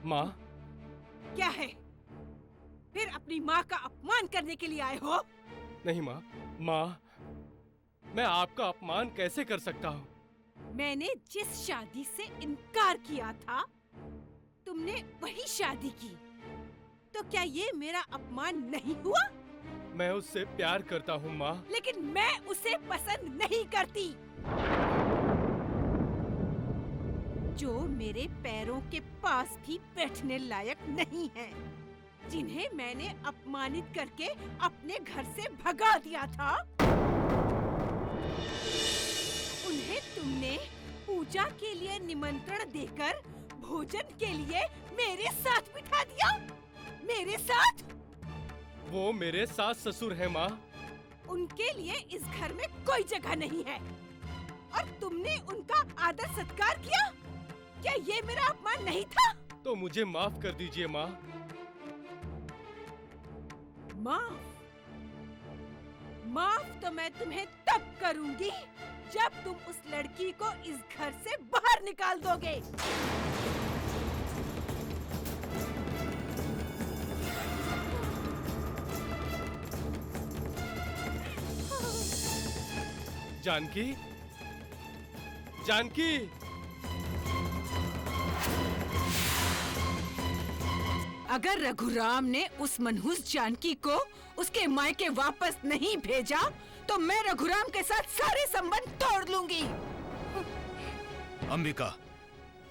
माँ। क्या है? फिर अपनी माँ का अपमान करने के लिए आए हो? नहीं माँ, माँ मैं आपका अपमान कैसे कर सकता हूँ? मैंने जिस शादी से इनकार किया था, तुमने वही शादी की, तो क्या ये मेरा अपमान नहीं हुआ? मैं उससे प्यार करता हूँ माँ। लेकिन मैं उसे पसंद नहीं करती। जो मेरे पैरों के पास भी बैठने लायक नहीं है, जिन्हें मैंने अपमानित करके अपने घर से भगा दिया था, उन्हें तुमने पूजा के लिए निमंत्रण देकर भोजन के लिए मेरे साथ बिठा दिया। मेरे साथ? वो मेरे सास ससुर हैं माँ। उनके लिए इस घर में कोई जगह नहीं है और तुमने उनका आदर सत्कार किया। क्या ये मेरा अपमान नहीं था? तो मुझे माफ कर दीजिए माँ। माफ? माफ तो मैं तुम्हें तब करूंगी जब तुम उस लड़की को इस घर से बाहर निकाल दोगे। जानकी, जानकी। अगर रघुराम ने उस मनहूस जानकी को उसके मायके वापस नहीं भेजा, तो मैं रघुराम के साथ सारे संबंध तोड़ लूंगी। अंबिका,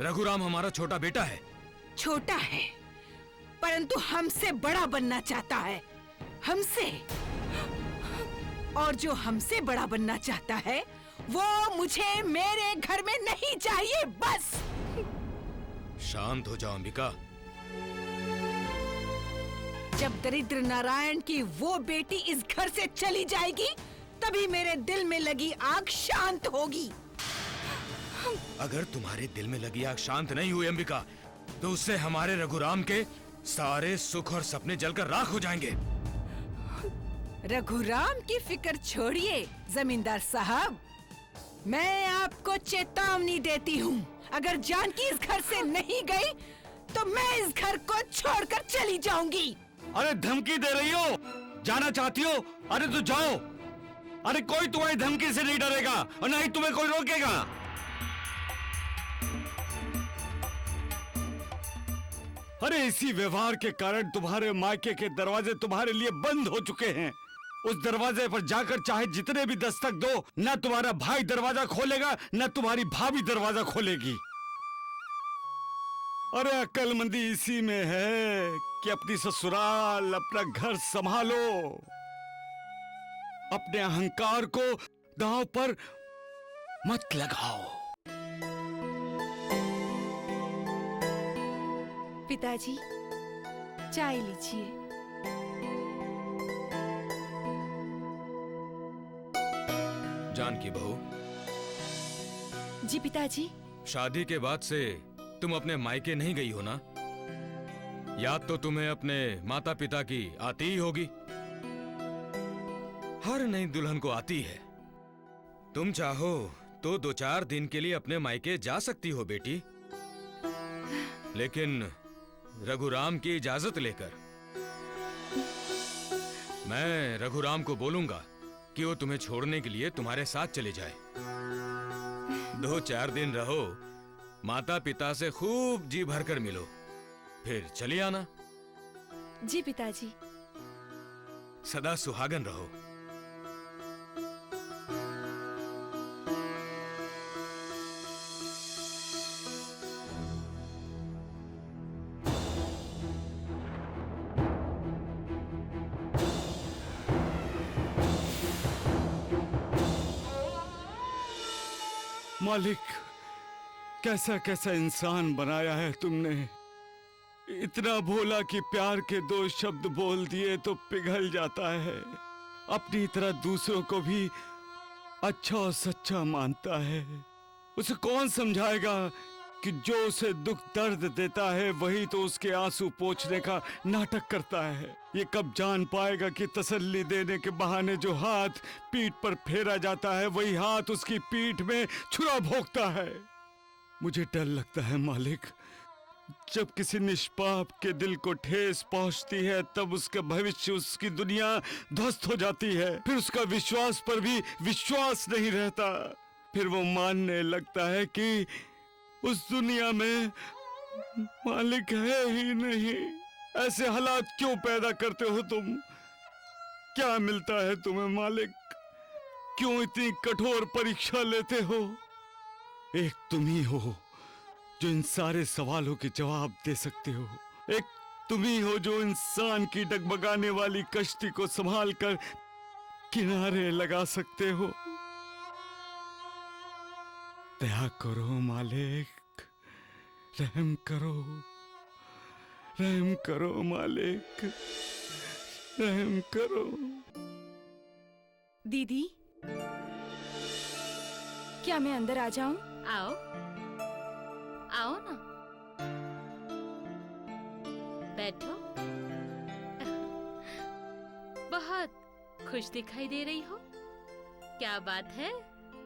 रघुराम हमारा छोटा बेटा है। छोटा है, परंतु हमसे बड़ा बनना चाहता है। हमसे। और जो हमसे बड़ा बनना चाहता है, वो मुझे मेरे घर में नहीं चाहिए। बस। शांत हो जाओ अंबिका। जब दरिद्र नारायण की वो बेटी इस घर से चली जाएगी, तभी मेरे दिल में लगी आग शांत होगी। अगर तुम्हारे दिल में लगी आग शांत नहीं हुई अंबिका, तो उससे हमारे रघुराम के सारे सुख और सपने जलकर राख हो जाएंगे। रघुराम की फिक्र छोड़िए जमींदार साहब। मैं आपको चेतावनी देती हूँ, अगर जानकी इस घर से नहीं गई, तो मैं इस घर को छोड़कर चली जाऊंगी। अरे धमकी दे रही हो? जाना चाहती हो? अरे तो जाओ। अरे कोई तुम्हारी धमकी से नहीं डरेगा और ना ही तुम्हें कोई रोकेगा। अरे इसी व्यवहार के कारण तुम्हारे मायके के दरवाजे तुम्हारे लिए बंद हो चुके हैं। उस दरवाजे पर जाकर चाहे जितने भी दस्तक दो, न तुम्हारा भाई दरवाजा खोलेगा, न तुम्हारी भाभी दरवाजा खोलेगी। अरे अक्लमंदी इसी में है कि अपनी ससुराल, अपना घर संभालो। अपने अहंकार को दांव पर मत लगाओ। पिताजी, चाय लीजिए। जानकी बहू। जी पिताजी। शादी के बाद से तुम अपने मायके नहीं गई हो ना? याद तो तुम्हें अपने माता पिता की आती ही होगी। हर नई दुल्हन को आती है। तुम चाहो तो 2-4 दिन के लिए अपने मायके जा सकती हो बेटी, लेकिन रघुराम की इजाजत लेकर। मैं रघुराम को बोलूंगा कि वो तुम्हें छोड़ने के लिए तुम्हारे साथ चले जाए। 2-4 दिन रहो, माता पिता से खूब जी भरकर मिलो, फिर चली आना। जी पिताजी। सदा सुहागन रहो। मालिक, कैसा कैसा इंसान बनाया है तुमने। इतना भोला कि प्यार के 2 शब्द बोल दिए तो पिघल जाता है। अपनी तरह दूसरों को भी अच्छा और सच्चा मानता है। उसे कौन समझाएगा कि जो उसे दुख दर्द देता है वही तो उसके आंसू पोंछने का नाटक करता है। ये कब जान पाएगा कि तसल्ली देने के बहाने जो हाथ पीठ पर फेरा जाता है, वही हाथ उसकी पीठ में छुरा भोंकता है। मुझे डर लगता है मालिक, जब किसी निष्पाप के दिल को ठेस पहुंचती है तब उसका भविष्य, उसकी दुनिया ध्वस्त हो जाती है। फिर उसका विश्वास पर भी विश्वास नहीं रहता। फिर वो मानने लगता है कि उस दुनिया में मालिक है ही नहीं। ऐसे हालात क्यों पैदा करते हो तुम? क्या मिलता है तुम्हें मालिक? क्यों इतनी कठोर परीक्षा लेते हो? एक तुम ही हो जो इन सारे सवालों के जवाब दे सकते हो। एक तुम ही हो जो इंसान की डगमगाने वाली कश्ती को संभाल कर किनारे लगा सकते हो। दया करो मालिक, रहम करो, रहम करो मालिक, रहम करो। दीदी, क्या मैं अंदर आ जाऊं? आओ आओ ना, बैठो। बहुत खुश दिखाई दे रही हो। क्या बात है?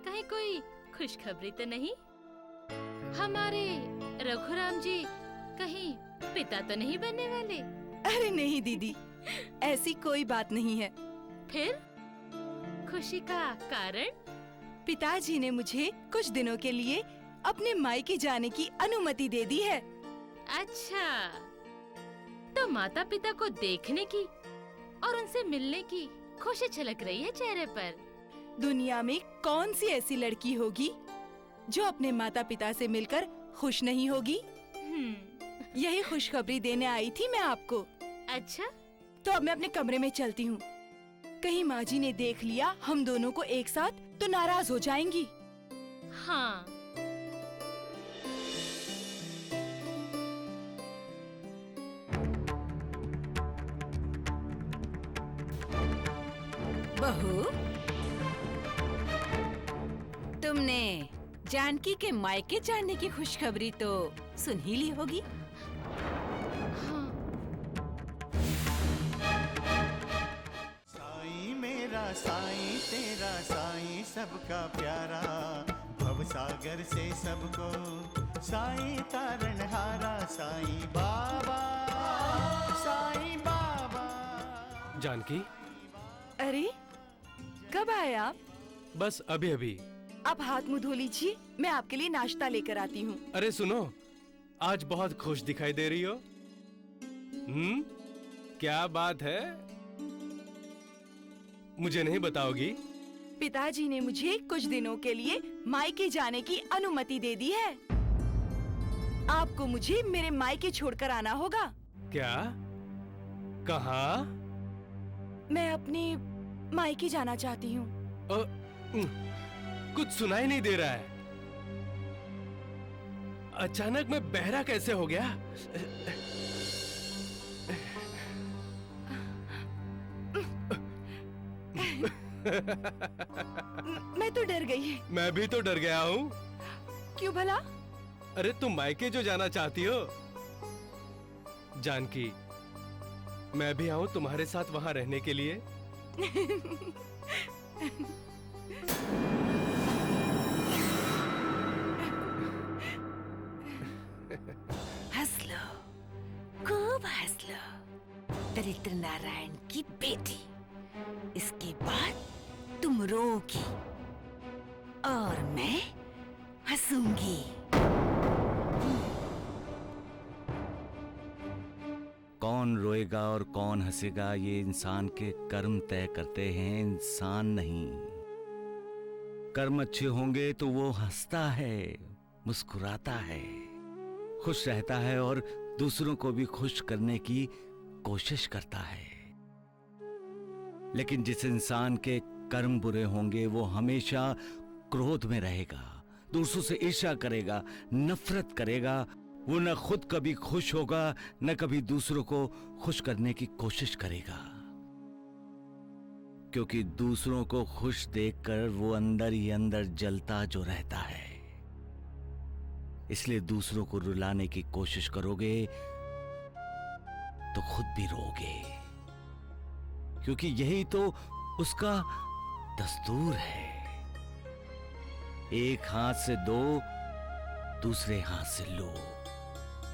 कहीं कोई खुशखबरी तो नहीं? हमारे रघुराम जी कहीं पिता तो नहीं बनने वाले? अरे नहीं दीदी, ऐसी कोई बात नहीं है। फिर खुशी का कारण? पिताजी ने मुझे कुछ दिनों के लिए अपने मायके जाने की अनुमति दे दी है। अच्छा, तो माता पिता को देखने की और उनसे मिलने की खुशी छलक रही है चेहरे पर। दुनिया में कौन सी ऐसी लड़की होगी जो अपने माता पिता से मिलकर खुश नहीं होगी? यही खुशखबरी देने आई थी मैं आपको। अच्छा, तो अब मैं अपने कमरे में चलती हूँ। कहीं माँ जी ने देख लिया हम दोनों को एक साथ तो नाराज हो जाएंगी। हाँ। बहू, तुमने जानकी के मायके जाने की खुशखबरी तो सुन ही ली होगी। हाँ। साईं मेरा साईं तेरा साईं सबका प्यारा, भवसागर से सबको साईं तारणहारा। साईं बाबा, साईं बाबा। जानकी, अरे कब आए आप? बस अभी अभी। आप हाथ मुंह धो लीजिए, मैं आपके लिए नाश्ता लेकर आती हूँ। अरे सुनो, आज बहुत खुश दिखाई दे रही हो। क्या बात है? मुझे नहीं बताओगी? पिताजी ने मुझे कुछ दिनों के लिए मायके जाने की अनुमति दे दी है। आपको मुझे मेरे मायके छोड़कर आना होगा। क्या? कहाँ? मैं अपने मायके जाना चाहती हूँ। कुछ सुनाई नहीं दे रहा है। अचानक मैं बहरा कैसे हो गया? मैं तो डर गई। मैं भी तो डर गया हूँ। क्यों भला? अरे तुम मायके जो जाना चाहती हो। जानकी, मैं भी आऊँ तुम्हारे साथ वहाँ रहने के लिए? हंस लो, खूब हंस लो, दरिद्र नारायण की बेटी। इसके बाद तुम रोगी और मैं हंसूंगी। कौन रोएगा और कौन हंसेगा ये इंसान के कर्म तय करते हैं, इंसान नहीं। कर्म अच्छे होंगे तो वो हंसता है, मुस्कुराता है, खुश रहता है और दूसरों को भी खुश करने की कोशिश करता है। लेकिन जिस इंसान के कर्म बुरे होंगे वो हमेशा क्रोध में रहेगा, दूसरों से ईर्ष्या करेगा, नफरत करेगा। वो न खुद कभी खुश होगा न कभी दूसरों को खुश करने की कोशिश करेगा, क्योंकि दूसरों को खुश देखकर वो अंदर ही अंदर जलता जो रहता है। इसलिए दूसरों को रुलाने की कोशिश करोगे तो खुद भी रोगे, क्योंकि यही तो उसका दस्तूर है। एक हाथ से दो, दूसरे हाथ से लो,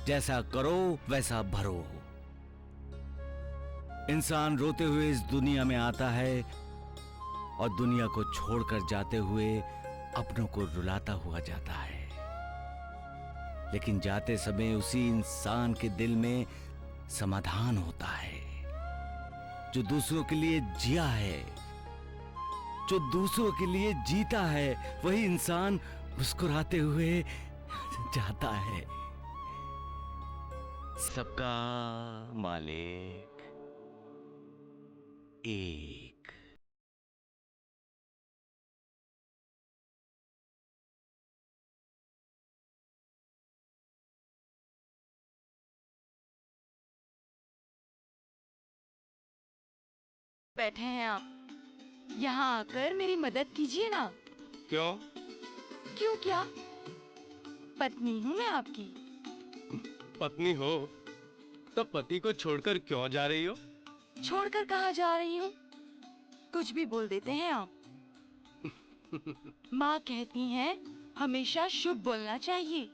जैसा करो वैसा भरो। इंसान रोते हुए इस दुनिया में आता है और दुनिया को छोड़कर जाते हुए अपनों को रुलाता हुआ जाता है। लेकिन जाते समय उसी इंसान के दिल में समाधान होता है। जो दूसरों के लिए जिया है, जो दूसरों के लिए जीता है, वही इंसान मुस्कुराते हुए जाता है। सबका मालिक एक। बैठे हैं आप, यहाँ आकर मेरी मदद कीजिए ना। क्यों? क्यों क्या? पत्नी हूँ मैं आपकी। पत्नी हो तो पति को छोड़कर क्यों जा रही हो? छोड़कर कहाँ जा रही हूँ? कुछ भी बोल देते हैं आप। माँ कहती हैं हमेशा शुभ बोलना चाहिए।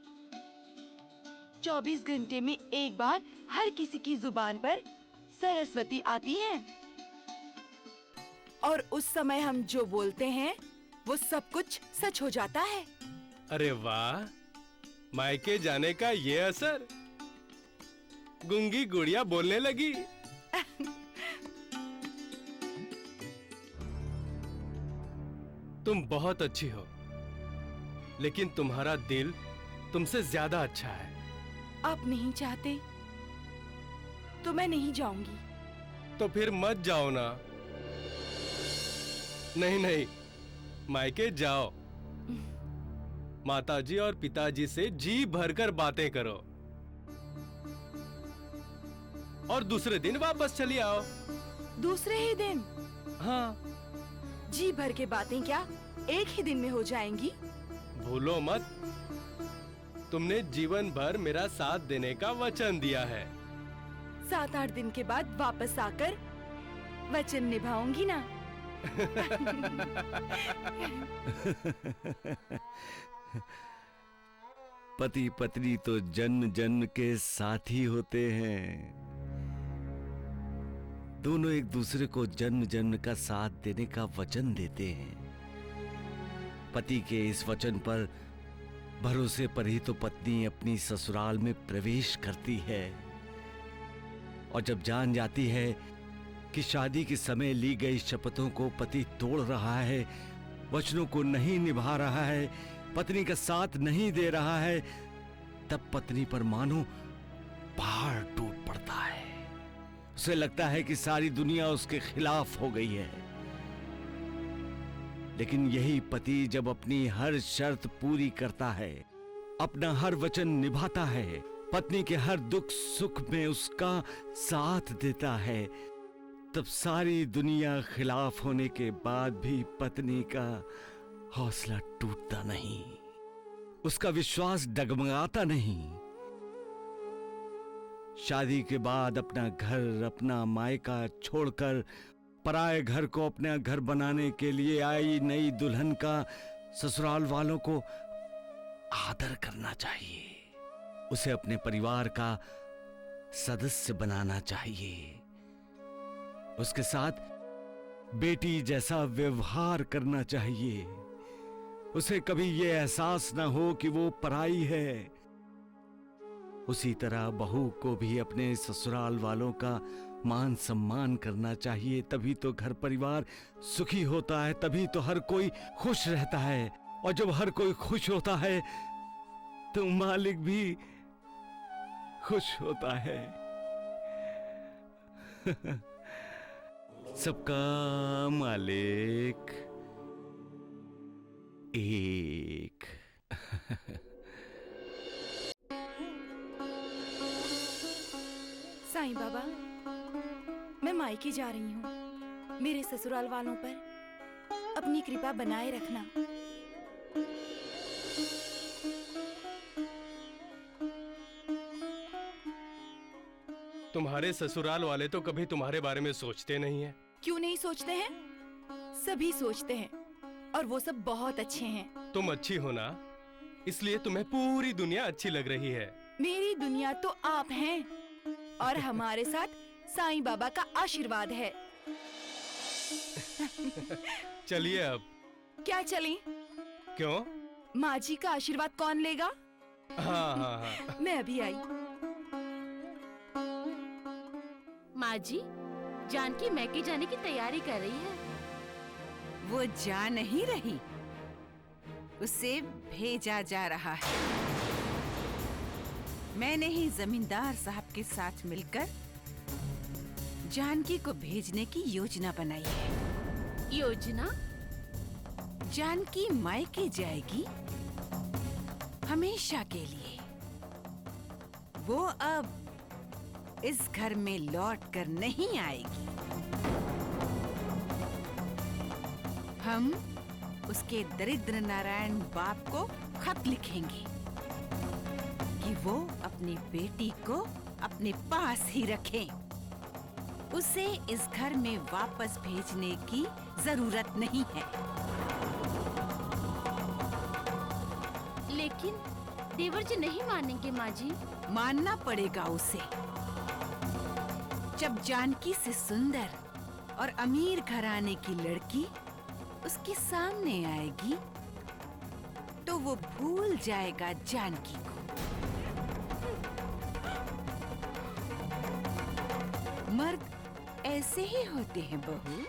24 घंटे में एक बार हर किसी की जुबान पर सरस्वती आती है। और उस समय हम जो बोलते हैं वो सब कुछ सच हो जाता है। अरे वाह, मायके जाने का ये असर। गूंगी गुड़िया बोलने लगी। तुम बहुत अच्छी हो, लेकिन तुम्हारा दिल तुमसे ज्यादा अच्छा है। आप नहीं चाहते तो मैं नहीं जाऊंगी। तो फिर मत जाओ ना। नहीं नहीं, मायके जाओ। माताजी और पिताजी से जी भरकर बातें करो और दूसरे दिन वापस चली आओ। दूसरे ही दिन? हाँ। जी भर के बातें क्या एक ही दिन में हो जाएंगी? भूलो मत, तुमने जीवन भर मेरा साथ देने का वचन दिया है। 7-8 दिन के बाद वापस आकर वचन निभाऊंगी ना। पति पत्नी तो जन्म जन्म के साथी होते हैं। दोनों एक दूसरे को जन्म जन्म का साथ देने का वचन देते हैं। पति के इस वचन पर भरोसे पर ही तो पत्नी अपनी ससुराल में प्रवेश करती है। और जब जान जाती है कि शादी के समय ली गई शपथों को पति तोड़ रहा है, वचनों को नहीं निभा रहा है, पत्नी का साथ नहीं दे रहा है, तब पत्नी पर मानो पहाड़ टूट पड़ता है। उसे लगता है कि सारी दुनिया उसके खिलाफ हो गई है। लेकिन यही पति जब अपनी हर शर्त पूरी करता है, अपना हर वचन निभाता है, पत्नी के हर दुख सुख में उसका साथ देता है, तब सारी दुनिया खिलाफ होने के बाद भी पत्नी का हौसला टूटता नहीं, उसका विश्वास डगमगाता नहीं। शादी के बाद अपना घर, अपना मायका छोड़कर पराये घर को अपना घर बनाने के लिए आई नई दुल्हन का ससुराल वालों को आदर करना चाहिए। उसे अपने परिवार का सदस्य बनाना चाहिए। उसके साथ बेटी जैसा व्यवहार करना चाहिए। उसे कभी यह एहसास ना हो कि वो पराई है। उसी तरह बहू को भी अपने ससुराल वालों का मान सम्मान करना चाहिए। तभी तो घर परिवार सुखी होता है, तभी तो हर कोई खुश रहता है। और जब हर कोई खुश होता है तो मालिक भी खुश होता है। सबका मालिक एक। साईं बाबा, मैं मायके जा रही हूँ। मेरे ससुराल वालों पर अपनी कृपा बनाए रखना। तुम्हारे ससुराल वाले तो कभी तुम्हारे बारे में सोचते नहीं है। क्यों नहीं सोचते हैं? सभी सोचते हैं और वो सब बहुत अच्छे हैं। तुम अच्छी हो ना, इसलिए तुम्हें पूरी दुनिया अच्छी लग रही है। मेरी दुनिया तो आप हैं और हमारे साथ साईं बाबा का आशीर्वाद है। चलिए अब। क्या चलें? क्यों? माँ जी का आशीर्वाद कौन लेगा? हाँ हाँ हाँ। मैं अभी आई। माँ जी, जानकी मैके जाने की तैयारी कर रही है। वो जा नहीं रही, उसे भेजा जा रहा है। मैंने ही जमींदार साहब के साथ मिलकर जानकी को भेजने की योजना बनाई है। योजना? जानकी मायके जाएगी हमेशा के लिए। वो अब इस घर में लौट कर नहीं आएगी। हम उसके दरिद्र नारायण बाप को खत लिखेंगे कि वो अपनी बेटी को अपने पास ही रखें। उसे इस घर में वापस भेजने की जरूरत नहीं है। लेकिन देवर जी नहीं मानेंगे माँ जी। मानना पड़ेगा उसे। जब जानकी से सुंदर और अमीर घराने की लड़की उसके सामने आएगी तो वो भूल जाएगा जानकी को। मर्द ऐसे ही होते हैं बहू।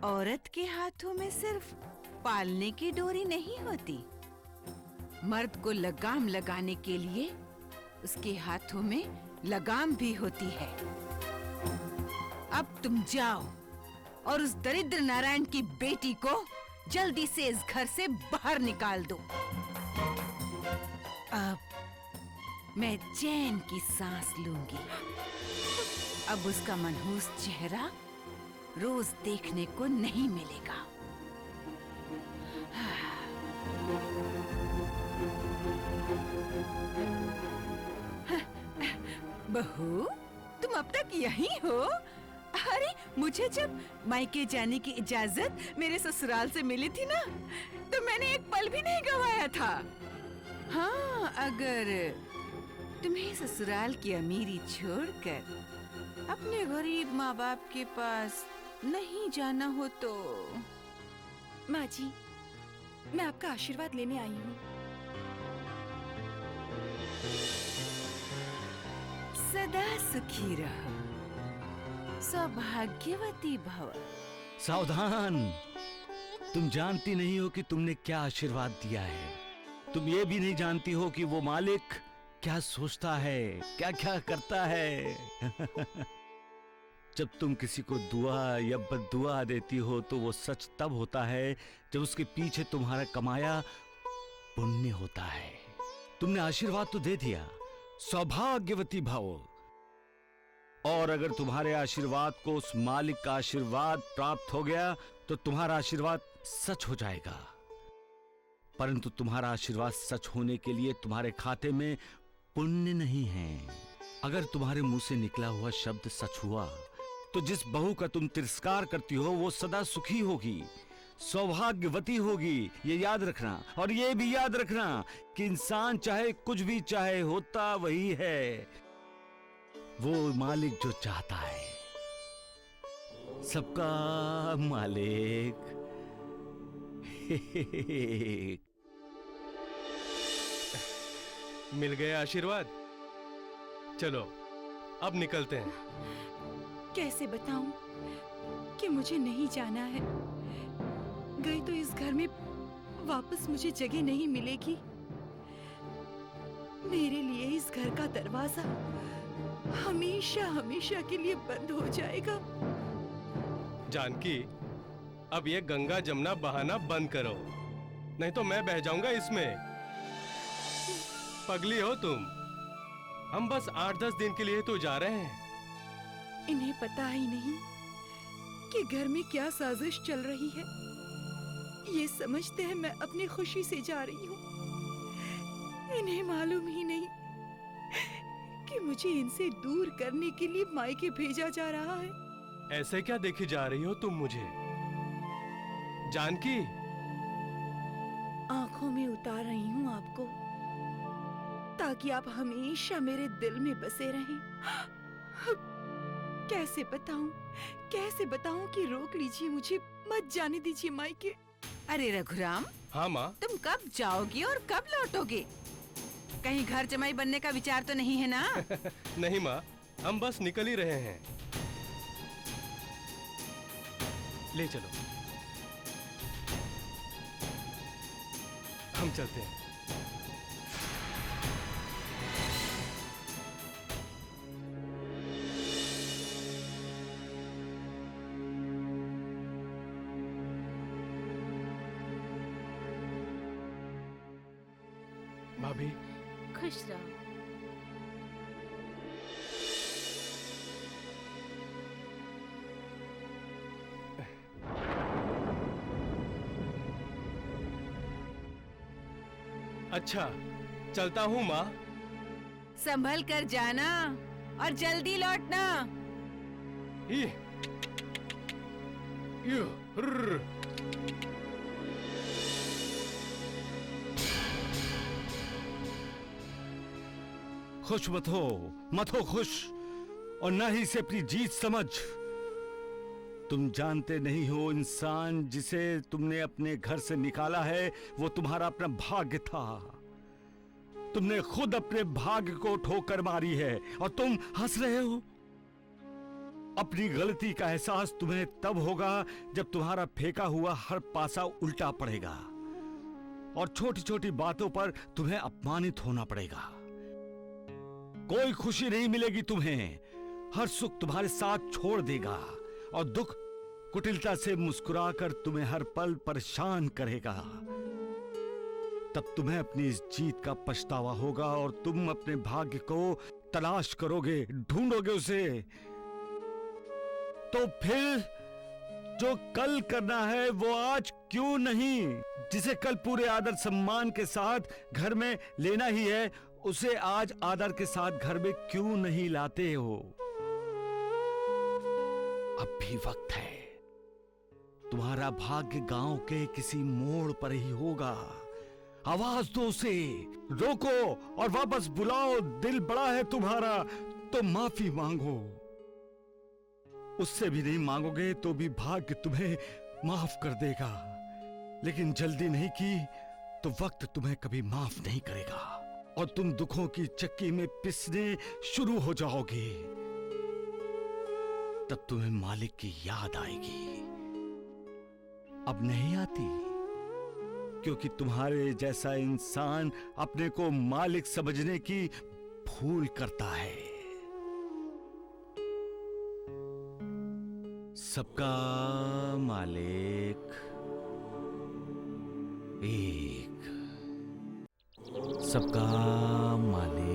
औरत के हाथों में सिर्फ पालने की डोरी नहीं होती, मर्द को लगाम लगाने के लिए उसके हाथों में लगाम भी होती है। अब तुम जाओ और उस दरिद्र नारायण की बेटी को जल्दी से इस घर से बाहर निकाल दो। अब मैं चैन की सांस लूंगी। अब उसका मनहूस चेहरा रोज देखने को नहीं मिलेगा। बहू, तुम अब तक यहीं हो? अरे, मुझे जब मायके जाने की इजाजत मेरे ससुराल से मिली थी ना, तो मैंने एक पल भी नहीं गंवाया था। हाँ, अगर तुम्हें ससुराल की अमीरी छोड़कर अपने गरीब माँ बाप के पास नहीं जाना हो तो। माँ जी, मैं आपका आशीर्वाद लेने आई हूँ। सदा सुखी रहो, सौभाग्यवती भव। सावधान, तुम जानती नहीं हो कि तुमने क्या आशीर्वाद दिया है। तुम ये भी नहीं जानती हो कि वो मालिक क्या सोचता है, क्या क्या करता है। जब तुम किसी को दुआ या बद्दुआ देती हो तो वो सच तब होता है जब उसके पीछे तुम्हारा कमाया पुण्य होता है। तुमने आशीर्वाद तो दे दिया, सौभाग्यवती भव, और अगर तुम्हारे आशीर्वाद को उस मालिक का आशीर्वाद प्राप्त हो गया तो तुम्हारा आशीर्वाद सच हो जाएगा। परंतु तुम्हारा आशीर्वाद सच होने के लिए तुम्हारे खाते में पुण्य नहीं है। अगर तुम्हारे मुंह से निकला हुआ शब्द सच हुआ तो जिस बहू का तुम तिरस्कार करती हो वो सदा सुखी होगी, सौभाग्यवती होगी। ये याद रखना, और ये भी याद रखना कि इंसान चाहे कुछ भी चाहे, होता वही है वो मालिक जो चाहता है। सबका मालिक मिल गए आशीर्वाद। चलो अब निकलते हैं। कैसे बताऊं कि मुझे नहीं जाना है। गई तो इस घर में वापस मुझे जगह नहीं मिलेगी। मेरे लिए इस घर का दरवाजा हमेशा हमेशा के लिए बंद हो जाएगा। जानकी, अब ये गंगा जमुना बहाना बंद करो, नहीं तो मैं बह जाऊंगा इसमें। पगली हो तुम। हम बस 8-10 दिन के लिए तो जा रहे हैं। इन्हें पता ही नहीं कि घर में क्या साजिश चल रही है। ये समझते हैं मैं अपनी खुशी से जा रही हूँ। इन्हें मालूम ही नहीं कि मुझे इनसे दूर करने के लिए मायके भेजा जा रहा है। ऐसे क्या देखी जा रही हो तुम मुझे? जानकी, आंखों में उतार रही हूँ आपको। ताकि आप हमेशा मेरे दिल में बसे रहें। कैसे बताऊं कि रोक लीजिए मुझे, मत जाने दीजिए मायके। अरे रघुराम, हाँ माँ। तुम कब जाओगे और कब लौटोगे? कहीं घर जमाई बनने का विचार तो नहीं है ना? नहीं माँ, हम बस निकल ही रहे हैं। ले चलो, हम चलते हैं। भाभी, खुश रहो। अच्छा, चलता हूँ माँ। संभल कर जाना और जल्दी लौटना। ई, यू, रुर्र। खुश मत हो खुश, और ना ही इसे अपनी जीत समझ। तुम जानते नहीं हो, इंसान जिसे तुमने अपने घर से निकाला है वो तुम्हारा अपना भाग्य था। तुमने खुद अपने भाग्य को ठोकर मारी है और तुम हंस रहे हो। अपनी गलती का एहसास तुम्हें तब होगा जब तुम्हारा फेंका हुआ हर पासा उल्टा पड़ेगा और छोटी छोटी बातों पर तुम्हें अपमानित होना पड़ेगा। कोई खुशी नहीं मिलेगी तुम्हें, हर सुख तुम्हारे साथ छोड़ देगा और दुख कुटिलता से मुस्कुराकर तुम्हें हर पल परेशान करेगा। तब तुम्हें अपनी इस जीत का पछतावा होगा और तुम अपने भाग्य को तलाश करोगे, ढूंढोगे उसे। तो फिर जो कल करना है वो आज क्यों नहीं? जिसे कल पूरे आदर सम्मान के साथ घर में लेना ही है, उसे आज आदर के साथ घर में क्यों नहीं लाते हो? अब भी वक्त है। तुम्हारा भाग्य गांव के किसी मोड़ पर ही होगा। आवाज दो उसे, रोको और वापस बुलाओ। दिल बड़ा है तुम्हारा तो माफी मांगो। उससे भी नहीं मांगोगे तो भी भाग्य तुम्हें माफ कर देगा, लेकिन जल्दी नहीं की तो वक्त तुम्हें कभी माफ नहीं करेगा और तुम दुखों की चक्की में पिसने शुरू हो जाओगे। तब तुम्हें मालिक की याद आएगी। अब नहीं आती, क्योंकि तुम्हारे जैसा इंसान अपने को मालिक समझने की भूल करता है। सबका मालिक एक, सबका मालिक